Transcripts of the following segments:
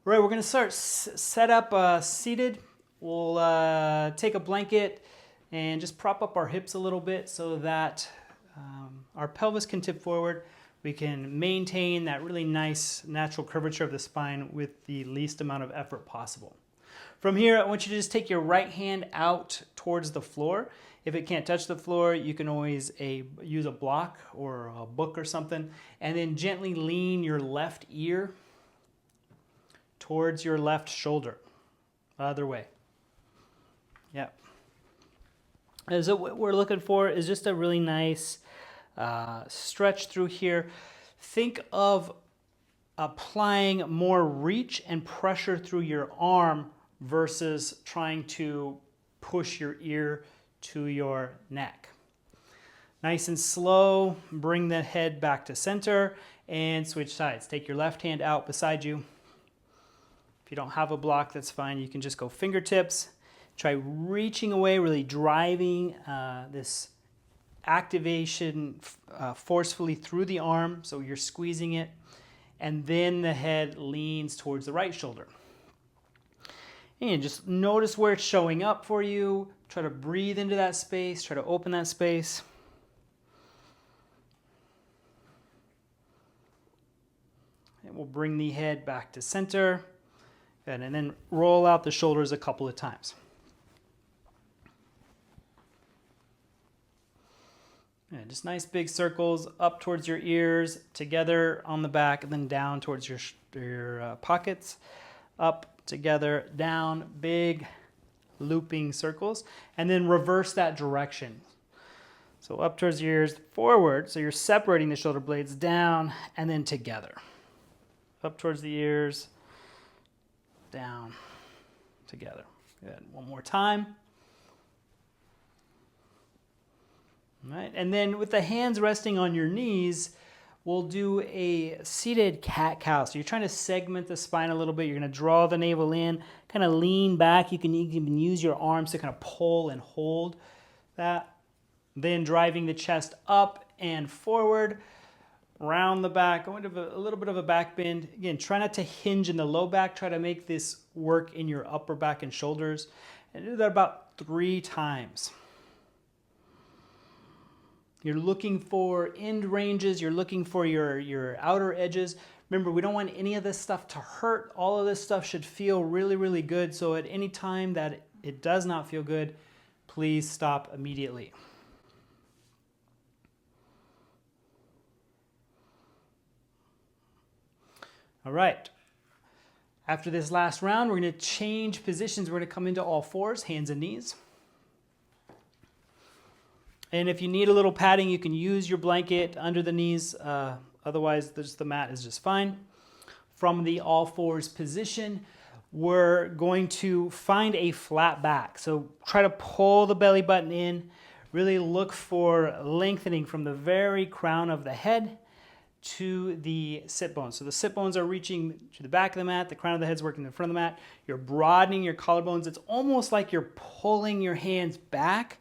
All right, we're going to start set up seated. We'll take a blanket and just prop up our hips a little bit so that our pelvis can tip forward. We can maintain that really nice natural curvature of the spine with the least amount of effort possible. From here, I want you to just take your right hand out towards the floor. If it can't touch the floor, you can always use a block or a book or something, and then gently lean your left ear towards your left shoulder. Other way. Yep. And so what we're looking for is just a really nice stretch through here. Think of applying more reach and pressure through your arm versus trying to push your ear to your neck. Nice and slow, bring the head back to center and switch sides. Take your left hand out beside you. If you don't have a block, that's fine. You can just go fingertips. Try reaching away, really driving this activation forcefully through the arm, so you're squeezing it, and then the head leans towards the right shoulder. And just notice where it's showing up for you. Try to breathe into that space, try to open that space. And we'll bring the head back to center. Good. And then roll out the shoulders a couple of times. And just nice big circles up towards your ears, together on the back, and then down towards your pockets. Up, together, down, big looping circles. And then reverse that direction. So up towards your ears, forward. So you're separating the shoulder blades, down, and then together. Up towards the ears, down, together. Good. One more time. All right. And then with the hands resting on your knees, we'll do a seated cat-cow. So you're trying to segment the spine a little bit. You're going to draw the navel in, kind of lean back. You can even use your arms to kind of pull and hold that. Then driving the chest up and forward, round the back, going to a little bit of a back bend. Again, try not to hinge in the low back. Try to make this work in your upper back and shoulders. And do that about 3 times. You're looking for end ranges. You're looking for your outer edges. Remember, we don't want any of this stuff to hurt. All of this stuff should feel really, really good. So at any time that it does not feel good, please stop immediately. All right. After this last round, we're going to change positions. We're going to come into all fours, hands and knees. And if you need a little padding, you can use your blanket under the knees. Otherwise, the mat is just fine. From the all fours position, we're going to find a flat back. So try to pull the belly button in. Really look for lengthening from the very crown of the head to the sit bones. So the sit bones are reaching to the back of the mat. The crown of the head's working in the front of the mat. You're broadening your collarbones. It's almost like you're pulling your hands back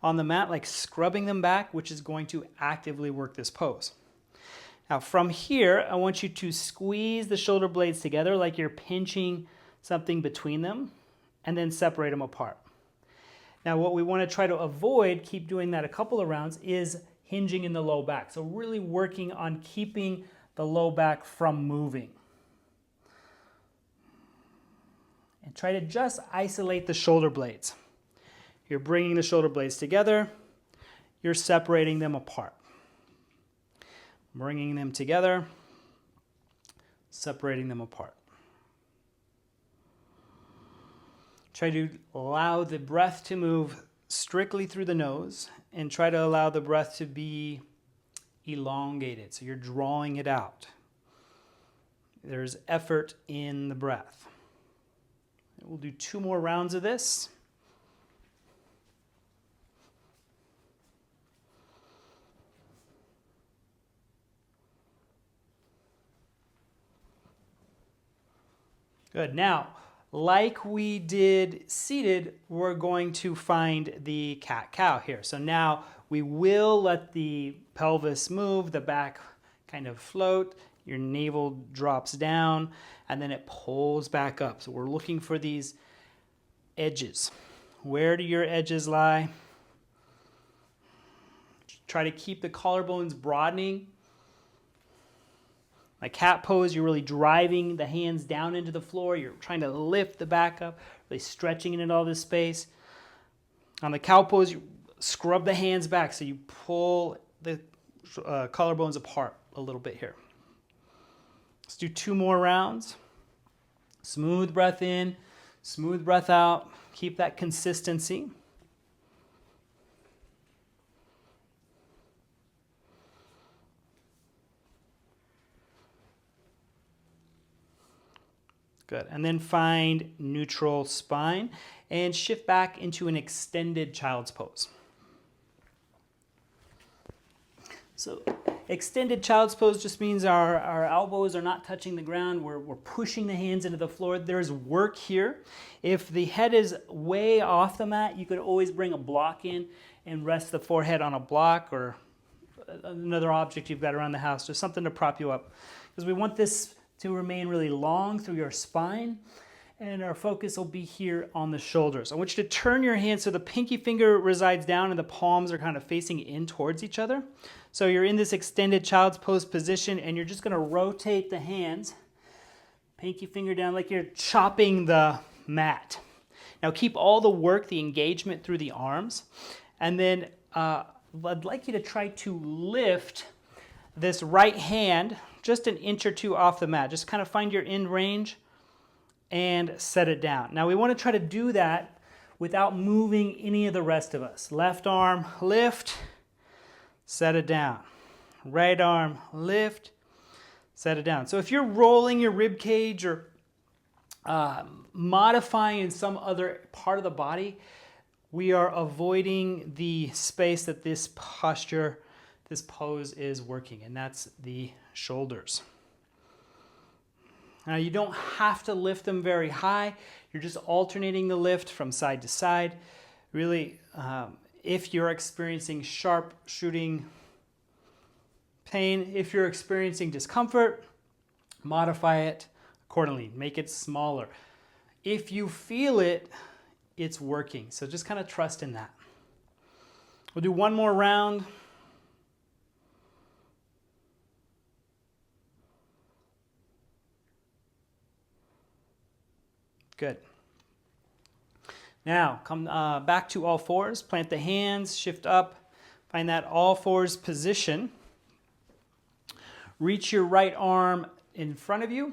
on the mat, like scrubbing them back, which is going to actively work this pose. Now from here, I want you to squeeze the shoulder blades together like you're pinching something between them, and then separate them apart. Now what we want to try to avoid, keep doing that a couple of rounds, is hinging in the low back. So really working on keeping the low back from moving. And try to just isolate the shoulder blades. You're bringing the shoulder blades together. You're separating them apart. Bringing them together. Separating them apart. Try to allow the breath to move strictly through the nose and try to allow the breath to be elongated. So you're drawing it out. There's effort in the breath. We'll do 2 more rounds of this. Good. Now, like we did seated, we're going to find the cat-cow here. So now we will let the pelvis move, the back kind of float, your navel drops down, and then it pulls back up. So we're looking for these edges. Where do your edges lie? Try to keep the collarbones broadening. Like cat pose, you're really driving the hands down into the floor. You're trying to lift the back up, really stretching it into all this space. On the cow pose, you scrub the hands back so you pull the collarbones apart a little bit here. Let's do 2 more rounds. Smooth breath in, smooth breath out. Keep that consistency. Good. And then find neutral spine and shift back into an extended child's pose. So extended child's pose just means our elbows are not touching the ground. We're pushing the hands into the floor. There's work here. If the head is way off the mat, you could always bring a block in and rest the forehead on a block or another object you've got around the house, just something to prop you up. Because we want this to remain really long through your spine, and our focus will be here on the shoulders. I want you to turn your hands so the pinky finger resides down and the palms are kind of facing in towards each other. So you're in this extended child's pose position, and you're just going to rotate the hands, pinky finger down like you're chopping the mat. Now keep all the work, the engagement through the arms, and then I'd like you to try to lift this right hand just an inch or 2 off the mat. Just kind of find your end range and set it down. Now we want to try to do that without moving any of the rest of us. Left arm, lift, set it down. Right arm, lift, set it down. So if you're rolling your rib cage or modifying in some other part of the body, we are avoiding the space that this posture, this pose is working, and that's the shoulders. Now you don't have to lift them very high. You're just alternating the lift from side to side. Really, if you're experiencing sharp shooting pain, if you're experiencing discomfort, modify it accordingly. Make it smaller. If you feel it, it's working. So just kind of trust in that. We'll do 1 more round. Good. Now, come back to all fours. Plant the hands, shift up. Find that all fours position. Reach your right arm in front of you.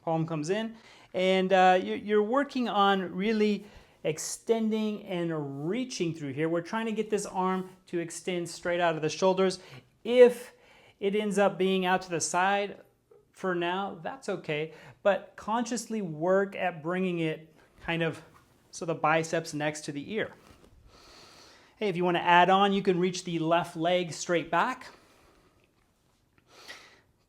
Palm comes in. And you're working on really extending and reaching through here. We're trying to get this arm to extend straight out of the shoulders. If it ends up being out to the side, for now, that's okay, but consciously work at bringing it kind of so the biceps next to the ear. Hey, if you want to add on, you can reach the left leg straight back.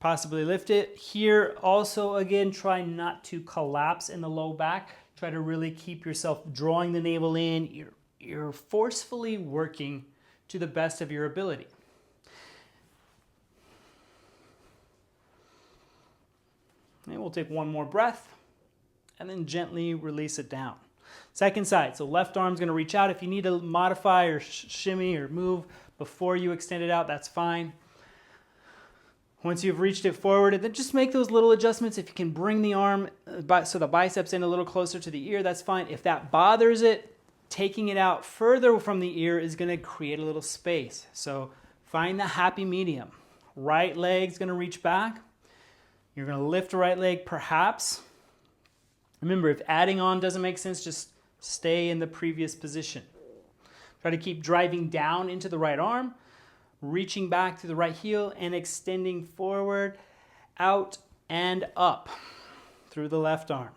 Possibly lift it. Here, also, again, try not to collapse in the low back. Try to really keep yourself drawing the navel in. You're forcefully working to the best of your ability. And we'll take 1 more breath and then gently release it down. Second side, so left arm's going to reach out. If you need to modify or shimmy or move before you extend it out, that's fine. Once you've reached it forward, then just make those little adjustments. If you can bring the arm so the biceps in a little closer to the ear, that's fine. If that bothers it, taking it out further from the ear is going to create a little space. So find the happy medium. Right leg's going to reach back. You're going to lift the right leg, perhaps. Remember, if adding on doesn't make sense, just stay in the previous position. Try to keep driving down into the right arm, reaching back to the right heel, and extending forward, out, and up through the left arm.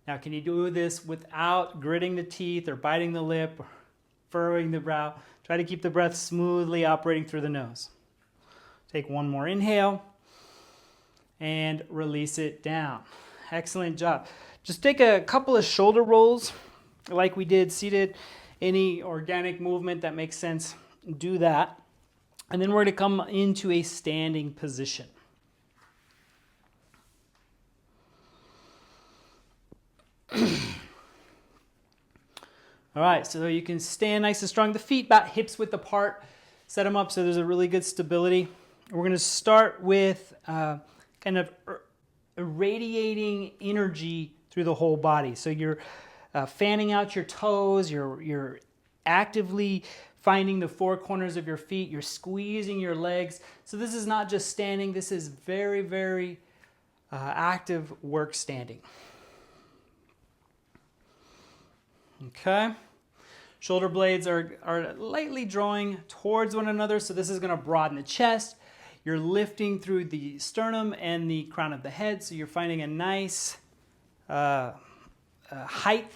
Now, can you do this without gritting the teeth or biting the lip or furrowing the brow? Try to keep the breath smoothly operating through the nose. Take 1 more inhale and release it down. Excellent job. Just take a couple of shoulder rolls like we did seated. Any organic movement that makes sense, do that. And then we're going to come into a standing position. All right, so you can stand nice and strong. The feet about hips width apart. Set them up so there's a really good stability. We're going to start with kind of irradiating energy through the whole body. So you're fanning out your toes. You're actively finding the four corners of your feet. You're squeezing your legs. So this is not just standing. This is very, very active work standing. Okay. Shoulder blades are lightly drawing towards one another, so this is going to broaden the chest. You're lifting through the sternum and the crown of the head, so you're finding a nice height.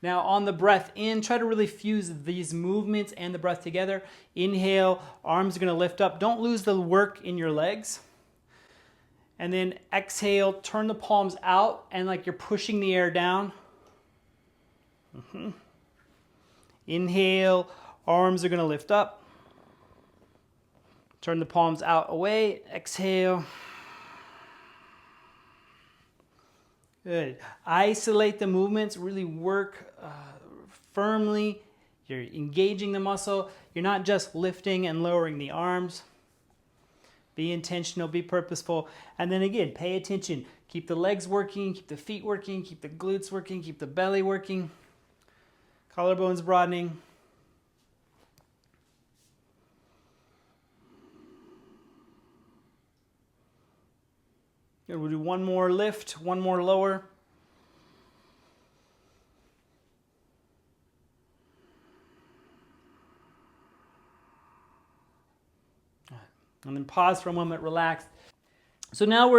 Now on the breath in, try to really fuse these movements and the breath together. Inhale, arms are going to lift up. Don't lose the work in your legs. And then exhale, turn the palms out and like you're pushing the air down. Inhale, arms are going to lift up. Turn the palms out away. Exhale. Good. Isolate the movements. Really work firmly. You're engaging the muscle. You're not just lifting and lowering the arms. Be intentional, be purposeful. And then again, pay attention. Keep the legs working, keep the feet working, keep the glutes working, keep the belly working. Collarbones broadening. Good. We'll do one more lift, one more lower. And then pause for a moment, relax. So now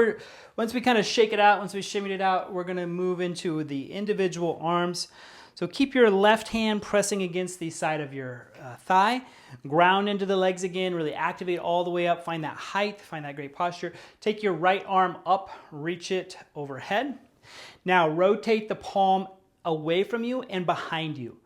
once we kind of shake it out, once we shimmied it out, we're going to move into the individual arms. So keep your left hand pressing against the side of your thigh. Ground into the legs again, really activate all the way up. Find that height, find that great posture. Take your right arm up, reach it overhead. Now rotate the palm away from you and behind you.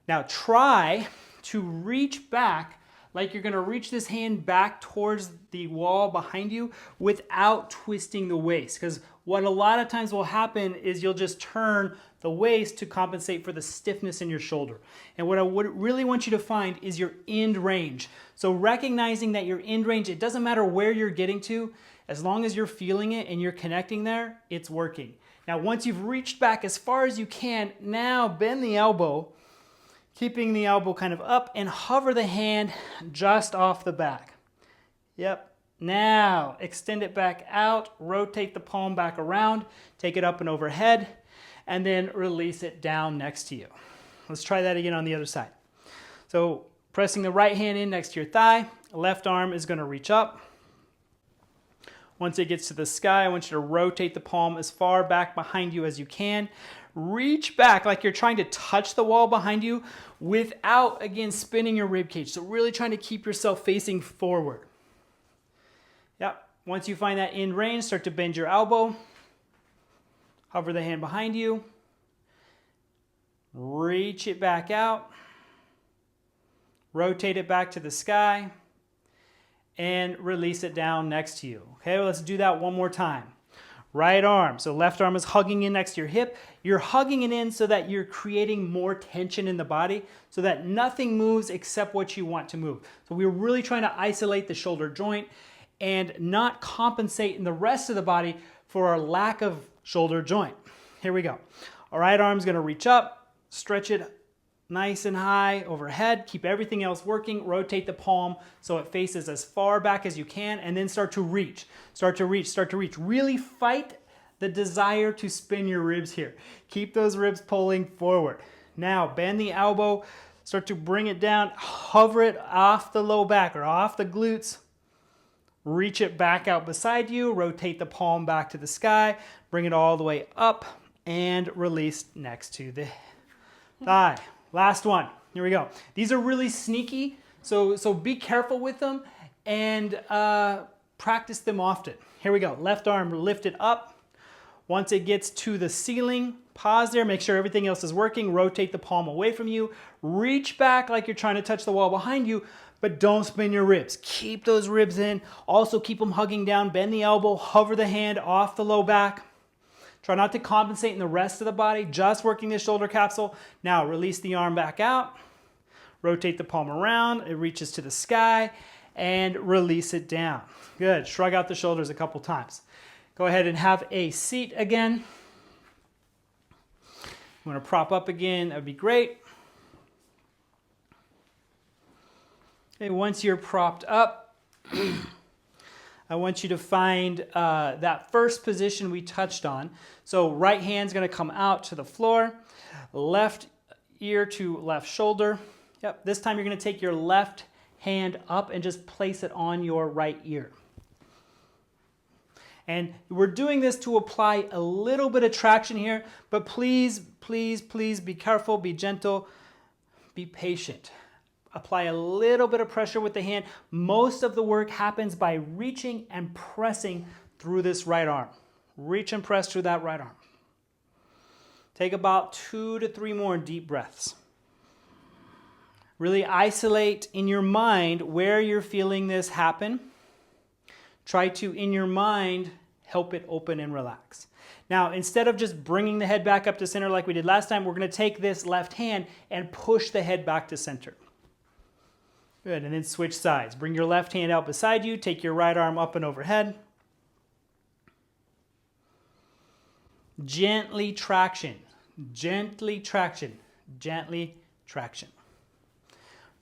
Now try to reach back like you're going to reach this hand back towards the wall behind you without twisting the waist. Because what a lot of times will happen is you'll just turn the waist to compensate for the stiffness in your shoulder. And what I would really want you to find is your end range. So recognizing that your end range, it doesn't matter where you're getting to, as long as you're feeling it and you're connecting there, it's working. Now once you've reached back as far as you can, now bend the elbow, keeping the elbow kind of up, and hover the hand just off the back. Yep. Now extend it back out, rotate the palm back around, take it up and overhead, and then release it down next to you. Let's try that again on the other side. So pressing the right hand in next to your thigh, left arm is going to reach up. Once it gets to the sky, I want you to rotate the palm as far back behind you as you can. Reach back like you're trying to touch the wall behind you without, again, spinning your rib cage. So really trying to keep yourself facing forward. Yep. Once you find that end range, start to bend your elbow. Hover the hand behind you. Reach it back out. Rotate it back to the sky. And release it down next to you. Okay, well, let's do that one more time. Right arm, so left arm is hugging in next to your hip. You're hugging it in so that you're creating more tension in the body so that nothing moves except what you want to move. So we're really trying to isolate the shoulder joint and not compensate in the rest of the body for our lack of shoulder joint. Here we go. All right, arm's gonna reach up, stretch it nice and high overhead. Keep everything else working. Rotate the palm so it faces as far back as you can, and then start to reach. Start to reach, start to reach. Really fight the desire to spin your ribs here. Keep those ribs pulling forward. Now bend the elbow, start to bring it down, hover it off the low back or off the glutes. Reach it back out beside you, rotate the palm back to the sky, bring it all the way up, and release next to the thigh. Last one. Here we go. These are really sneaky, so be careful with them and practice them often. Here we go. Left arm lifted up. Once it gets to the ceiling, pause there, make sure everything else is working, rotate the palm away from you, reach back like you're trying to touch the wall behind you, but don't spin your ribs. Keep those ribs in. Also keep them hugging down, bend the elbow, hover the hand off the low back. Try not to compensate in the rest of the body, just working the shoulder capsule. Now release the arm back out, rotate the palm around, it reaches to the sky, and release it down. Good, shrug out the shoulders a couple times. Go ahead and have a seat again. You want to prop up again, that would be great. Okay, once you're propped up, I want you to find that first position we touched on. So right hand's going to come out to the floor, left ear to left shoulder. Yep, this time you're going to take your left hand up and just place it on your right ear. And we're doing this to apply a little bit of traction here, but please, please, please be careful, be gentle, be patient. Apply a little bit of pressure with the hand. Most of the work happens by reaching and pressing through this right arm. Reach and press through that right arm. Take about 2 to 3 more deep breaths. Really isolate in your mind where you're feeling this happen. Try to, in your mind, help it open and relax. Now, instead of just bringing the head back up to center like we did last time, we're going to take this left hand and push the head back to center. Good, and then switch sides. Bring your left hand out beside you, take your right arm up and overhead. Gently traction, gently traction, gently traction.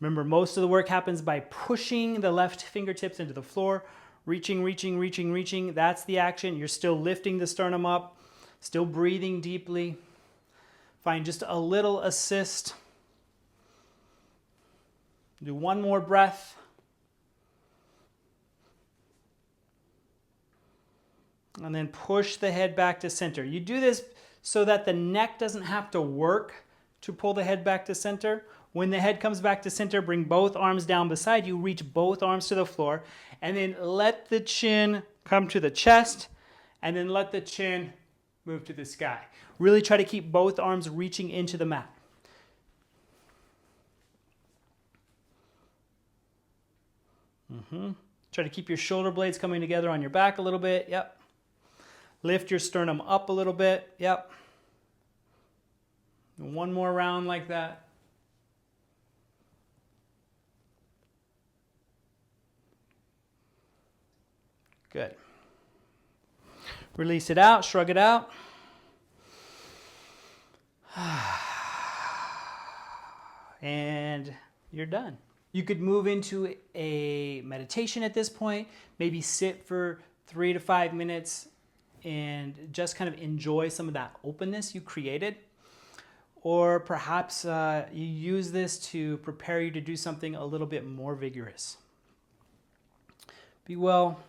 Remember, most of the work happens by pushing the left fingertips into the floor. Reaching, reaching, reaching, reaching. That's the action. You're still lifting the sternum up, still breathing deeply. Find just a little assist. Do one more breath. And then push the head back to center. You do this so that the neck doesn't have to work to pull the head back to center. When the head comes back to center, bring both arms down beside you, reach both arms to the floor, and then let the chin come to the chest, and then let the chin move to the sky. Really try to keep both arms reaching into the mat. Try to keep your shoulder blades coming together on your back a little bit. Yep. Lift your sternum up a little bit. Yep. One more round like that. Good. Release it out, shrug it out. And you're done. You could move into a meditation at this point, maybe sit for 3 to 5 minutes and just kind of enjoy some of that openness you created. Or perhaps you use this to prepare you to do something a little bit more vigorous. Be well.